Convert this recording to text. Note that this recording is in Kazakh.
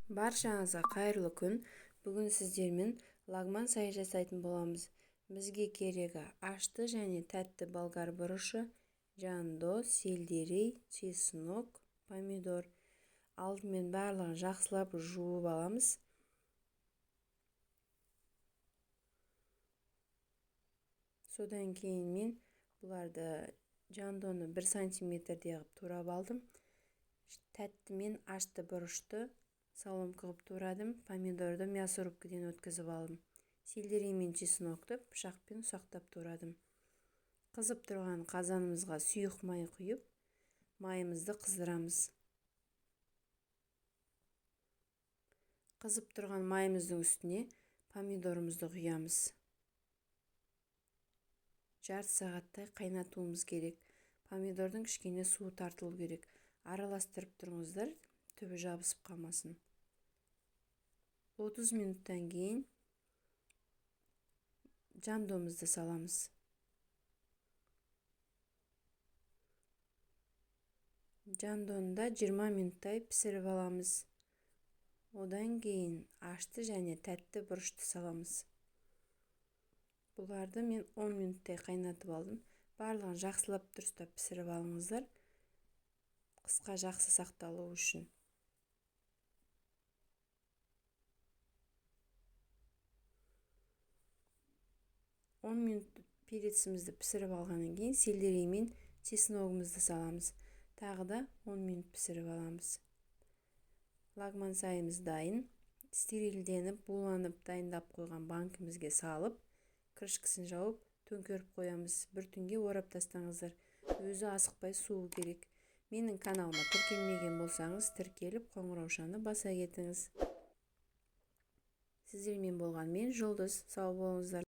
Баршаңызға қайырлы күн. Бүгін сіздермен лагман сайы жасайтын боламыз. Бізге керегі ашты және тәтті болгар бұрышы, жандо, сельдерей, чеснок, помидор. Алдымен барлығын жақсылап жуып аламыз. Содан кейін мен бұларды жандоны 1 сантиметрдей қылып турап алдым. Тәтті мен ашты бұрышты соломка қылып турадым. Помидорды мясорубкіден өткізіп алдым. Сельдерей мен чеснокты пышақпен ұсақтап турадым. Қызып тұрған қазанымызға сұйық май құйып, майымызды қыздырамыз. Қызып тұрған майымыздың үстіне помидорымызды құямыз. Жарты сағаттай қайнатуымыз керек. Помидордың кішкене суы тартылу керек. Араластырып тұрыңыздар, түбі жабысып қалмасын. 30 минуттан кейін жандомызды саламыз. Жандоны 20 минуттай пісіріп аламыз. Одан кейін ашты және тәтті бұрышты саламыз. Бұларды мен 10 минуттай қайнатып алдым. Барлығын жақсылап дұрыстап пісіріп алыңыздар. Қысқа жақсы сақталу үшін. Он минут перецімізді пісіріп алғаннан кейін сельдерей мен чесногымызды саламыз. Тағы да 10 минут пісіріп аламыз. Лагман сайымыз дайын. Стерилденіп, буланып, дайындап қойған банкімізге салып, крышкасын жауып, төңкеріп қоямыз. Bir түнге орап тастаңыздар. Өзі асықпай суы керек. Менің каналыма тіркелмеген болсаңыз, тіркеліп, қоңыраушаны баса кетіңіз. Сіздермен болған мен Жұлдыз. Сау болыңыздар.